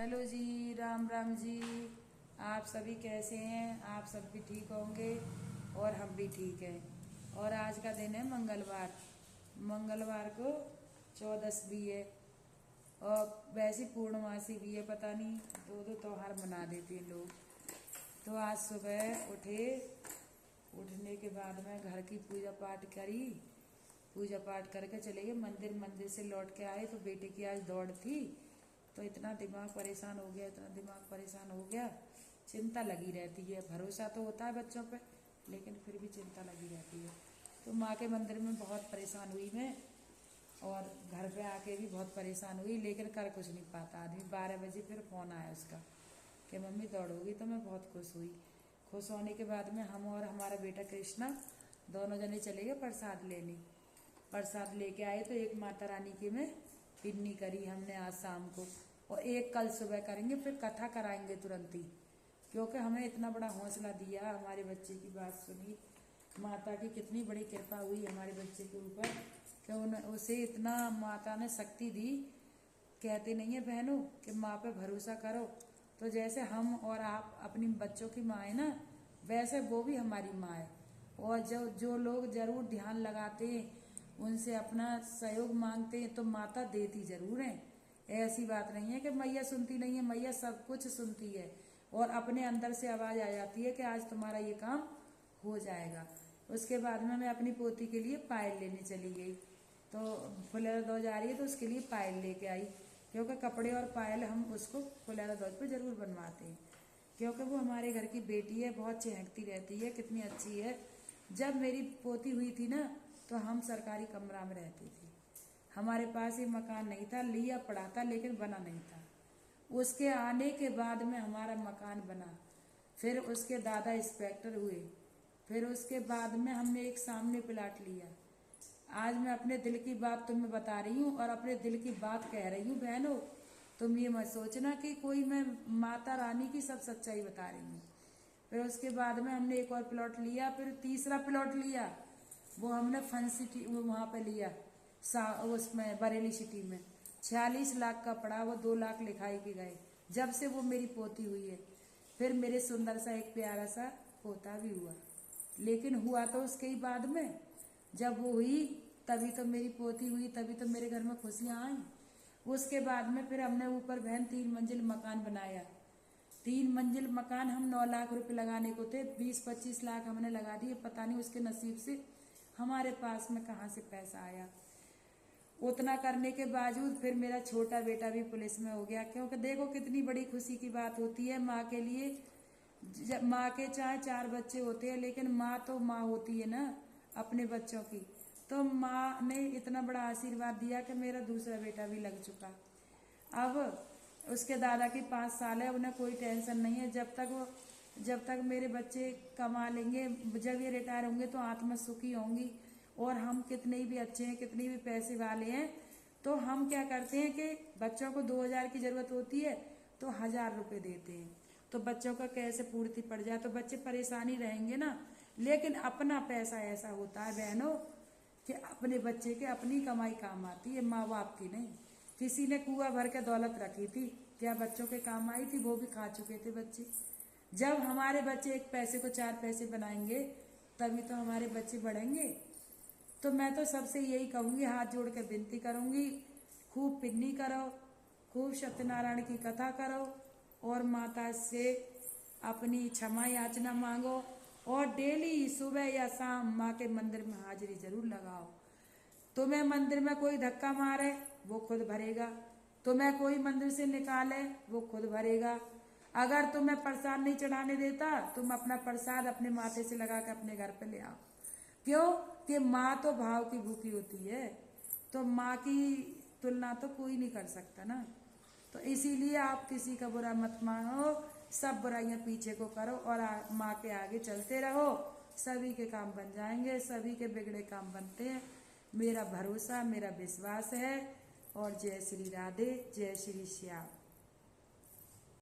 Hello जी, राम राम जी। आप सभी कैसे हैं? आप सब भी ठीक होंगे और हम भी ठीक हैं। और आज का दिन है मंगलवार। मंगलवार को 14 भी है और वैसे पूर्णमासी भी है। पता नहीं दो दो त्योहार मना देते हैं लोग। तो आज सुबह उठने के बाद में घर की पूजा पाठ करी। पूजा पाठ करके चले गए मंदिर। मंदिर से लौट के आए तो बेटे की आज दौड़ थी, तो इतना दिमाग परेशान हो गया। चिंता लगी रहती है। भरोसा तो होता है बच्चों पे, लेकिन फिर भी चिंता लगी रहती है। तो माँ के मंदिर में बहुत परेशान हुई मैं, और घर पे आके भी बहुत परेशान हुई, लेकिन कर कुछ नहीं पाता आदमी। 12 बजे फिर फ़ोन आया उसका कि मम्मी दौड़ोगी। तो मैं बहुत खुश हुई। खुश होने के बाद में हम और हमारा बेटा कृष्णा दोनों जने चले गए प्रसाद लेने। प्रसाद लेके आए तो एक माता रानी की में पिन्नी करी हमने आज शाम को, और एक कल सुबह करेंगे। फिर कथा कराएंगे तुरंत ही, क्योंकि हमें इतना बड़ा हौसला दिया। हमारे बच्चे की बात सुनी। माता की कितनी बड़ी कृपा हुई हमारे बच्चे के ऊपर कि उसे इतना माता ने शक्ति दी। कहते नहीं है बहनों कि माँ पे भरोसा करो। तो जैसे हम और आप अपनी बच्चों की माँ है ना, वैसे वो भी हमारी माँ है। और जो लोग जरूर ध्यान लगाते हैं, उनसे अपना सहयोग मांगते हैं, तो माता देती जरूर है। ऐसी बात नहीं है कि मैया सुनती नहीं है। मैया सब कुछ सुनती है, और अपने अंदर से आवाज आ जाती है कि आज तुम्हारा ये काम हो जाएगा। उसके बाद में मैं अपनी पोती के लिए पायल लेने चली गई। तो फुलेरा दो जा रही है तो उसके लिए पायल लेके आई, क्योंकि कपड़े और पायल हम उसको फुलेरा दौज पे जरूर बनवाते हैं, क्योंकि वो हमारे घर की बेटी है। बहुत चहकती रहती है, कितनी अच्छी है। जब मेरी पोती हुई थी ना, तो हम सरकारी कमरा में रहते थे। हमारे पास ये मकान नहीं था, लिया पड़ा था, लेकिन बना नहीं था। उसके आने के बाद में हमारा मकान बना। फिर उसके दादा इंस्पेक्टर हुए। फिर उसके बाद में हमने एक सामने प्लाट लिया। आज मैं अपने दिल की बात तुम्हें बता रही हूँ, और अपने दिल की बात कह रही हूँ बहनों। तुम ये मत सोचना कि कोई मैं माता रानी की सब सच्चाई बता रही हूँ। फिर उसके बाद में हमने एक और प्लॉट लिया। फिर तीसरा प्लॉट लिया, वो हमने फन सिटी वहाँ पे लिया, उसमें बरेली सिटी में। 46 लाख का पड़ा, वो 2 लाख लिखाई के गए जब से वो मेरी पोती हुई है। फिर मेरे सुंदर सा एक प्यारा सा पोता भी हुआ, लेकिन हुआ तो उसके ही बाद में। जब वो हुई तभी तो मेरी पोती हुई, तभी तो मेरे घर में खुशियाँ आई। उसके बाद में फिर हमने ऊपर बहन 3 मंजिल मकान बनाया। 3 मंजिल मकान हम 9 लाख रुपए लगाने को थे, 20-25 लाख हमने लगा दिए। पता नहीं उसके नसीब से हमारे पास में कहाँ से पैसा आया। उतना करने के बावजूद फिर मेरा छोटा बेटा भी पुलिस में हो गया, क्योंकि देखो कितनी बड़ी खुशी की बात होती है माँ के लिए। माँ के चाहे 4 बच्चे होते हैं, लेकिन माँ तो माँ होती है ना अपने बच्चों की। तो माँ ने इतना बड़ा आशीर्वाद दिया कि मेरा दूसरा बेटा भी लग चुका। अब उसके दादा की 5 साल है, उन्हें कोई टेंशन नहीं है। जब तक मेरे बच्चे कमा लेंगे, जब ये रिटायर होंगे तो आत्मा सुखी होंगी। और हम कितने भी अच्छे हैं, कितने भी पैसे वाले हैं, तो हम क्या करते हैं कि बच्चों को 2000 की जरूरत होती है तो 1000 रुपये देते हैं। तो बच्चों का कैसे पूर्ति पड़ जाए, तो बच्चे परेशानी रहेंगे ना। लेकिन अपना पैसा ऐसा होता है बहनों कि अपने बच्चे के अपनी कमाई काम आती है, माँ बाप की नहीं। किसी ने कुआं भर के दौलत रखी थी, क्या बच्चों के काम आई थी? वो भी खा चुके थे बच्चे। जब हमारे बच्चे 1 पैसे को 4 पैसे बनाएंगे, तभी तो हमारे बच्चे बढ़ेंगे। तो मैं तो सबसे यही कहूंगी, हाथ जोड़ के विनती करूंगी, खूब पिन्नी करो, खूब सत्यनारायण की कथा करो, और माता से अपनी क्षमा याचना मांगो, और डेली सुबह या शाम माँ के मंदिर में हाजिरी जरूर लगाओ। तुम्हें मंदिर में कोई धक्का मारे वो खुद भरेगा, तुम्हें कोई मंदिर से निकाले वो खुद भरेगा। अगर तुम्हें प्रसाद नहीं चढ़ाने देता, तुम अपना प्रसाद अपने माथे से लगा के अपने घर पे ले आओ। क्यों? कि माँ तो भाव की भूखी होती है, तो माँ की तुलना तो कोई नहीं कर सकता ना। तो इसीलिए आप किसी का बुरा मत मानो, सब बुराइयां पीछे को करो, और माँ के आगे चलते रहो। सभी के काम बन जाएंगे, सभी के बिगड़े काम बनते हैं। मेरा भरोसा, मेरा विश्वास है। और जय श्री राधे, जय श्री श्याम।